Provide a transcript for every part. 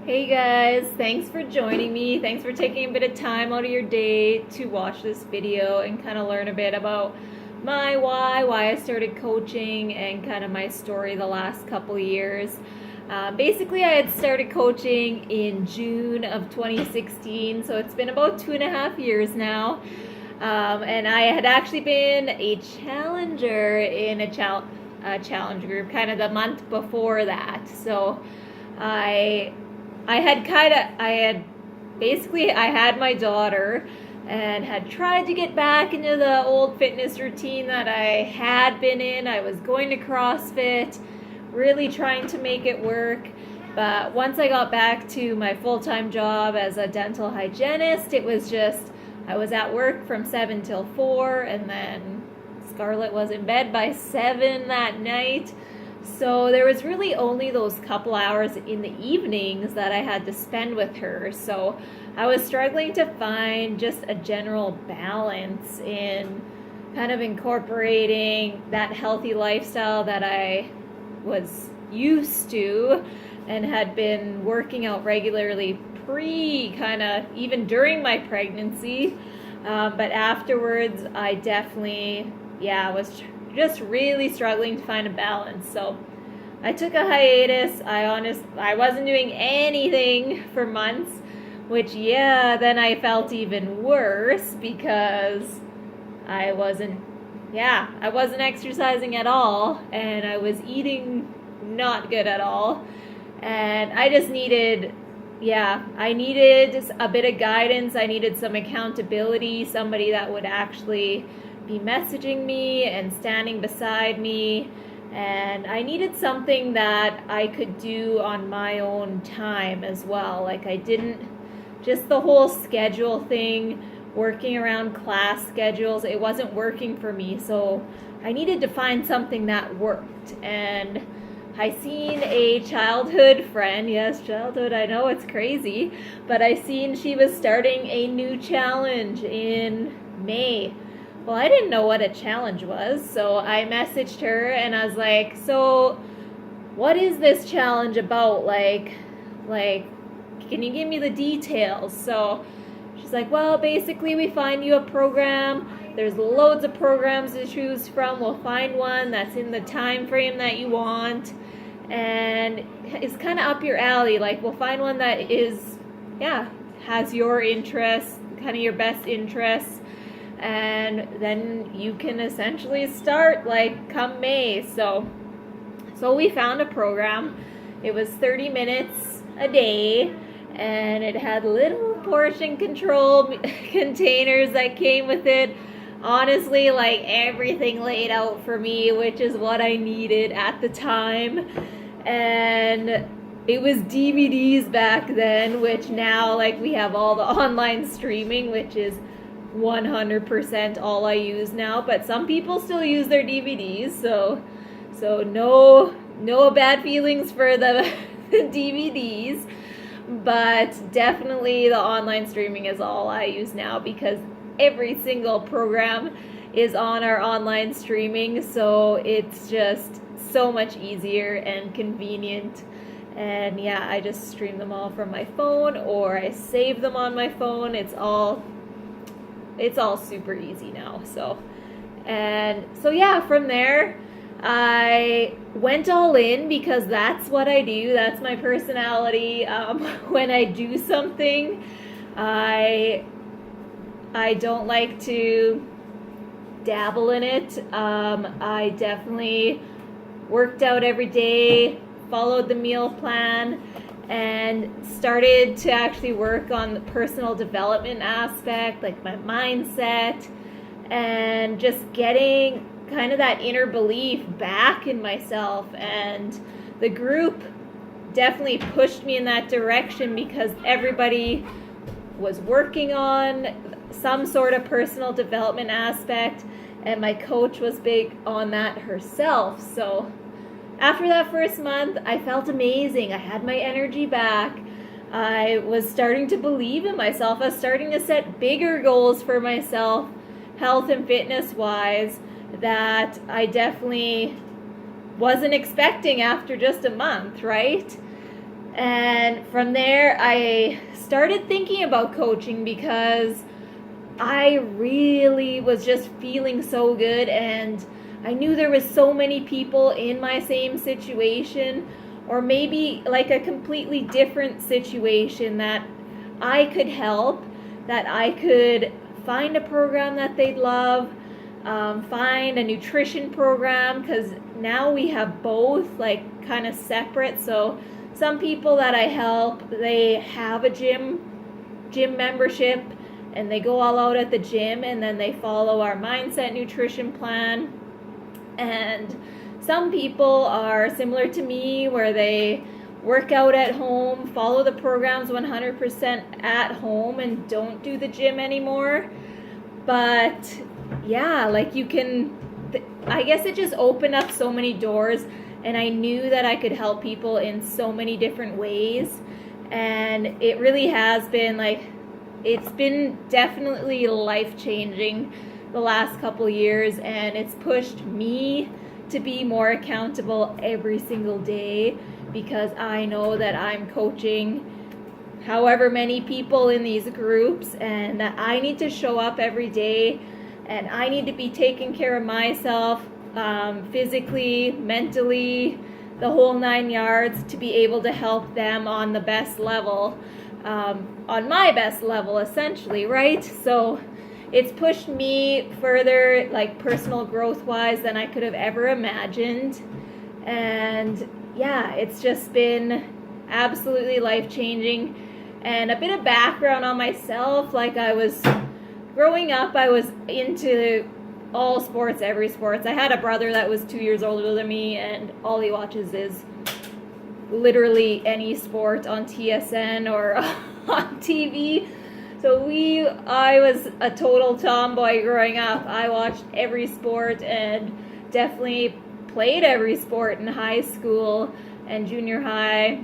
Hey guys, thanks for joining me. Thanks for taking a bit of time out of your day to watch this video and kind of learn a bit about my why I started coaching, and kind of my story the last couple of years. Basically, I had started coaching in June of 2016, so it's been about 2.5 years now. And I had actually been a challenger in a challenge group kind of the month before that. So I had my daughter and had tried to get back into the old fitness routine that I had been in. I was going to CrossFit, really trying to make it work. But once I got back to my full-time job as a dental hygienist, it was just, I was at work from 7 till 4, and then Scarlett was in bed by 7 that night. So there was really only those couple hours in the evenings that I had to spend with her. So I was struggling to find just a general balance in kind of incorporating that healthy lifestyle that I was used to and had been working out regularly even during my pregnancy. But afterwards, I definitely, was just really struggling to find a balance. So I took a hiatus. I wasn't doing anything for months, which then I felt even worse because I wasn't exercising at all, and I was eating not good at all. And I just needed I needed a bit of guidance. I needed some accountability, somebody that would actually be messaging me and standing beside me. And I needed something that I could do on my own time as well. Like, I didn't, just the whole schedule thing, working around class schedules, it wasn't working for me. So I needed to find something that worked. And I seen a childhood friend, yes, childhood, I know it's crazy, but I seen she was starting a new challenge in May. Well, I didn't know what a challenge was, so I messaged her and I was like, so what is this challenge about? Like, can you give me the details? So she's like, well, basically we find you a program. There's loads of programs to choose from. We'll find one that's in the time frame that you want and is kind of up your alley. Like, we'll find one that is, has your interests, kind of your best interests. And then you can essentially start like come May. So we found a program. It was 30 minutes a day, and it had little portion control containers that came with it. Honestly, like, everything laid out for me, which is what I needed at the time. And it was DVDs back then, which now, like, we have all the online streaming, which is 100% all I use now. But some people still use their DVDs, so no bad feelings for the DVDs. But definitely the online streaming is all I use now, because every single program is on our online streaming, so it's just so much easier and convenient. And I just stream them all from my phone, or I save them on my phone. It's all super easy now. So from there I went all in, because that's what I do. That's my personality. When I do something, I don't like to dabble in it. I definitely worked out every day, followed the meal plan, and started to actually work on the personal development aspect, like my mindset, and just getting kind of that inner belief back in myself. And the group definitely pushed me in that direction, because everybody was working on some sort of personal development aspect, and my coach was big on that herself. So after that first month, I felt amazing. I had my energy back. I was starting to believe in myself. I was starting to set bigger goals for myself, health and fitness wise, that I definitely wasn't expecting after just a month, right? And from there, I started thinking about coaching because I really was just feeling so good, and I knew there was so many people in my same situation, or maybe like a completely different situation, that I could help, that I could find a program that they'd love, find a nutrition program, because now we have both like kind of separate. So some people that I help, they have a gym membership, and they go all out at the gym, and then they follow our mindset nutrition plan. And some people are similar to me, where they work out at home, follow the programs 100% at home, and don't do the gym anymore. But yeah, like you can, I guess it just opened up so many doors, and I knew that I could help people in so many different ways. And it really has been like, it's been definitely life-changing the last couple years, and it's pushed me to be more accountable every single day, because I know that I'm coaching however many people in these groups, and that I need to show up every day, and I need to be taking care of myself, physically, mentally, the whole 9 yards, to be able to help them on the best level, on my best level, essentially, right? So it's pushed me further, like personal growth wise, than I could have ever imagined. And yeah, it's just been absolutely life changing. And a bit of background on myself, like I was growing up, I was into all sports, every sports. I had a brother that was 2 years older than me, and all he watches is literally any sport on TSN or on TV. So I was a total tomboy growing up. I watched every sport and definitely played every sport in high school and junior high.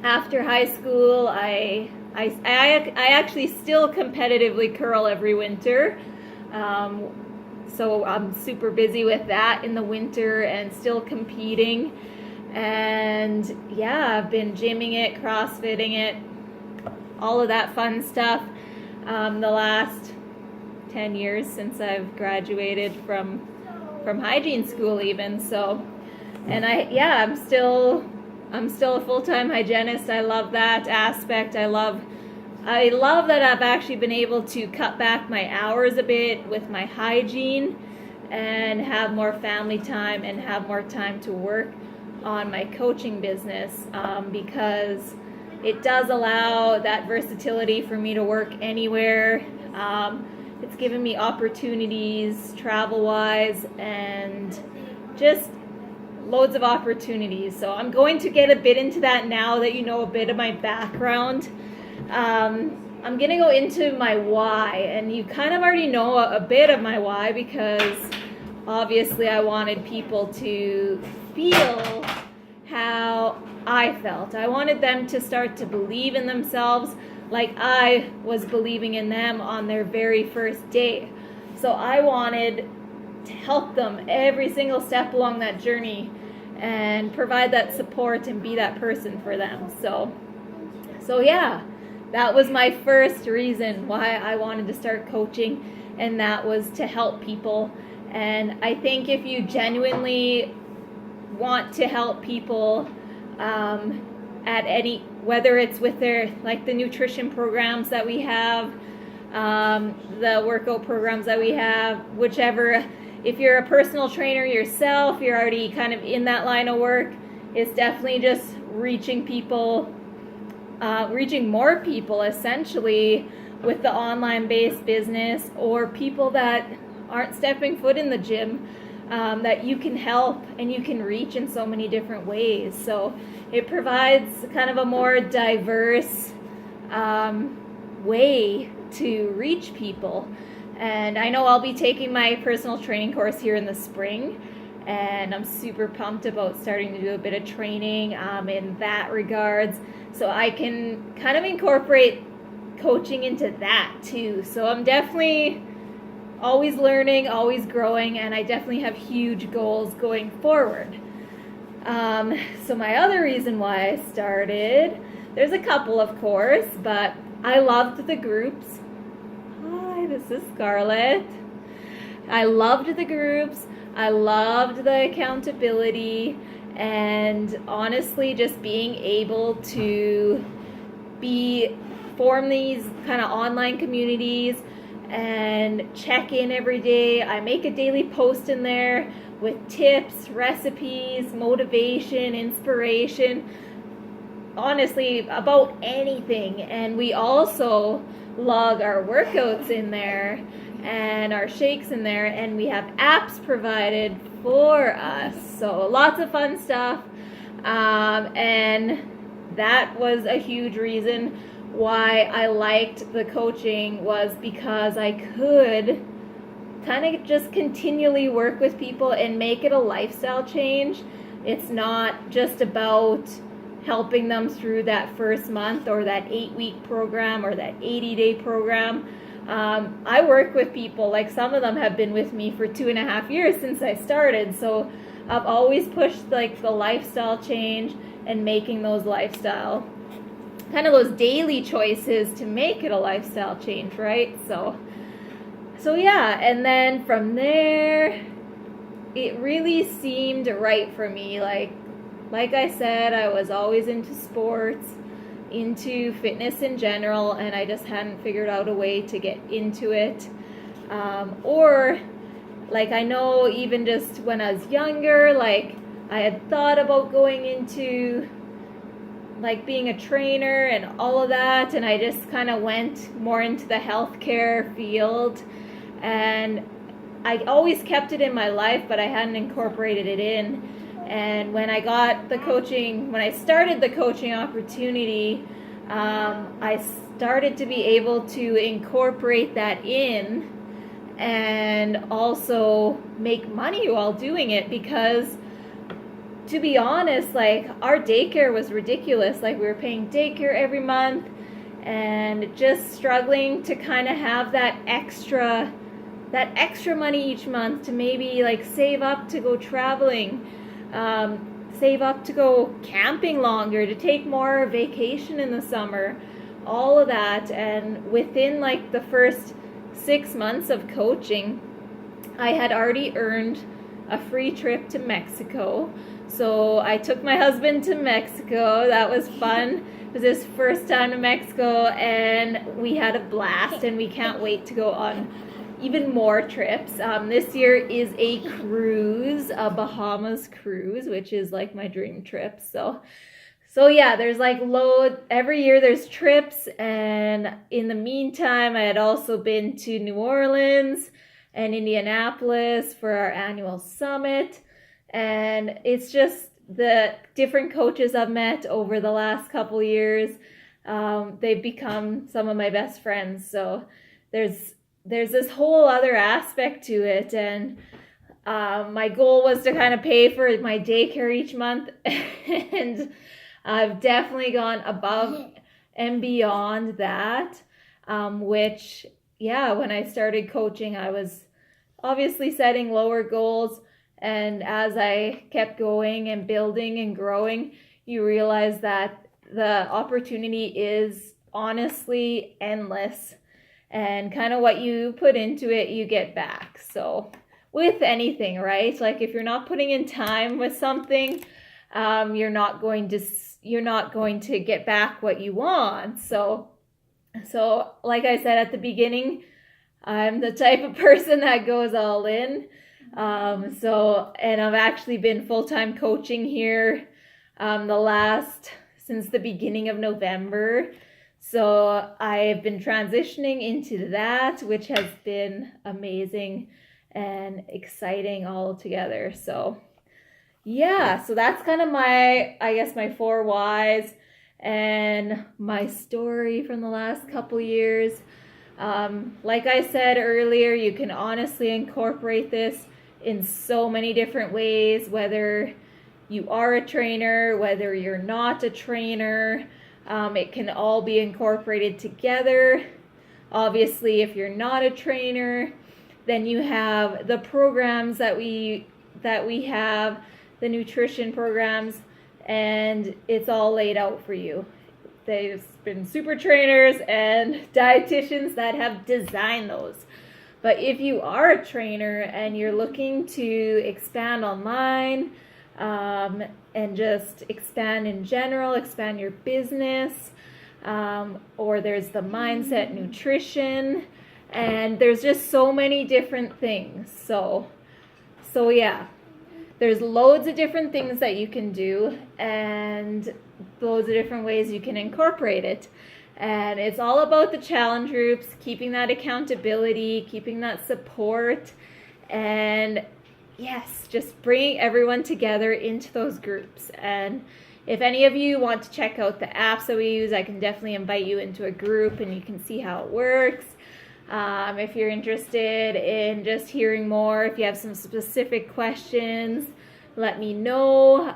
After high school, I actually still competitively curl every winter. So I'm super busy with that in the winter and still competing. And yeah, I've been gymming it, CrossFitting it, all of that fun stuff, the last 10 years since I've graduated from hygiene school even. So, and I'm still a full-time hygienist. I love that aspect. I love that I've actually been able to cut back my hours a bit with my hygiene and have more family time and have more time to work on my coaching business, because it does allow that versatility for me to work anywhere. It's given me opportunities travel-wise, and just loads of opportunities. So I'm going to get a bit into that now that you know a bit of my background. I'm going to go into my why, and you kind of already know a bit of my why, because obviously I wanted people to feel how I felt. I wanted them to start to believe in themselves like I was believing in them on their very first day. So I wanted to help them every single step along that journey and provide that support and be that person for them. So yeah, that was my first reason why I wanted to start coaching, and that was to help people. And I think if you genuinely want to help people, at any, whether it's with their, like the nutrition programs that we have, the workout programs that we have, whichever, if you're a personal trainer yourself, you're already kind of in that line of work, it's definitely just reaching people, reaching more people essentially with the online based business, or people that aren't stepping foot in the gym, that you can help and you can reach in so many different ways. So it provides kind of a more diverse way to reach people. And I know I'll be taking my personal training course here in the spring, and I'm super pumped about starting to do a bit of training in that regards, so I can kind of incorporate coaching into that too. So I'm definitely always learning, always growing, and I definitely have huge goals going forward. So my other reason why I started, there's a couple, of course, but I loved the groups. Hi, this is Scarlett. I loved the groups. I loved the accountability, and honestly, just being able to form these kind of online communities and check in every day. I make a daily post in there with tips, recipes, motivation, inspiration, honestly, about anything. And we also log our workouts in there and our shakes in there, and we have apps provided for us. So lots of fun stuff. And that was a huge reason why I liked the coaching, was because I could kind of just continually work with people and make it a lifestyle change. It's not just about helping them through that first month or that 8-week program or that 80-day program. I work with people, like some of them have been with me for 2.5 years since I started. So I've always pushed like the lifestyle change and making those those daily choices to make it a lifestyle change, right? So yeah, and then from there, it really seemed right for me. Like I said, I was always into sports, into fitness in general, and I just hadn't figured out a way to get into it. Or like, I know even just when I was younger, like I had thought about going into like being a trainer and all of that, and I just kind of went more into the healthcare field, and I always kept it in my life, but I hadn't incorporated it in. And when I got the coaching, when I started the coaching opportunity, I started to be able to incorporate that in and also make money while doing it, because to be honest, like our daycare was ridiculous. Like we were paying daycare every month and just struggling to kind of have that extra money each month to maybe like save up to go traveling, save up to go camping longer, to take more vacation in the summer, all of that. And within like the first 6 months of coaching, I had already earned a free trip to Mexico. So I took my husband to Mexico. That was fun. It was his first time to Mexico, and we had a blast, and we can't wait to go on even more trips. This year is a cruise, a Bahamas cruise, which is like my dream trip. So yeah, there's like every year there's trips. And in the meantime, I had also been to New Orleans and Indianapolis for our annual summit. And it's just the different coaches I've met over the last couple years. They've become some of my best friends. So there's this whole other aspect to it. And my goal was to kind of pay for my daycare each month. And I've definitely gone above and beyond that, which, yeah, when I started coaching, I was obviously setting lower goals. And as I kept going and building and growing, you realize that the opportunity is honestly endless. And kind of what you put into it, you get back. So with anything, right? Like if you're not putting in time with something, you're not going to get back what you want. So like I said at the beginning, I'm the type of person that goes all in. And I've actually been full-time coaching here since the beginning of November. So I've been transitioning into that, which has been amazing and exciting all together. So yeah, so that's kind of my 4 whys and my story from the last couple years. Like I said earlier, you can honestly incorporate this in so many different ways, whether you are a trainer, whether you're not a trainer. It can all be incorporated together. Obviously, if you're not a trainer, then you have the programs that we have the nutrition programs, and it's all laid out for you. They've been super trainers and dietitians that have designed those. But if you are a trainer and you're looking to expand online, and just expand in general, expand your business, or there's the mindset nutrition, and there's just so many different things. So yeah, there's loads of different things that you can do, and loads of different ways you can incorporate it. And it's all about the challenge groups, keeping that accountability, keeping that support, and yes, just bringing everyone together into those groups. And if any of you want to check out the apps that we use, I can definitely invite you into a group and you can see how it works. If you're interested in just hearing more, if you have some specific questions, let me know.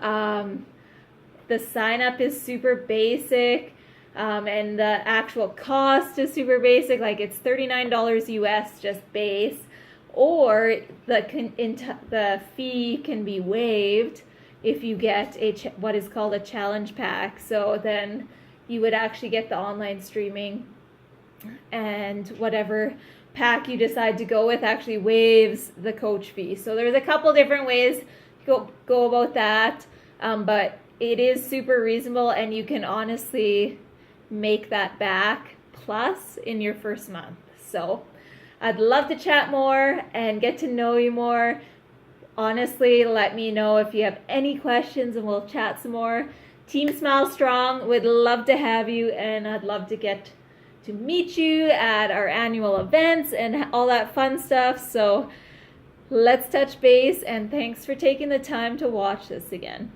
The sign up is super basic, and the actual cost is super basic. Like, it's $39 US just base, or the fee can be waived if you get what is called a challenge pack. So then you would actually get the online streaming, and whatever pack you decide to go with actually waives the coach fee. So there's a couple different ways to go about that, but it is super reasonable, and you can honestly make that back plus in your first month. So I'd love to chat more and get to know you more. Honestly, let me know if you have any questions and we'll chat some more. Team Smile Strong would love to have you, and I'd love to get to meet you at our annual events and all that fun stuff. So let's touch base, and thanks for taking the time to watch this again.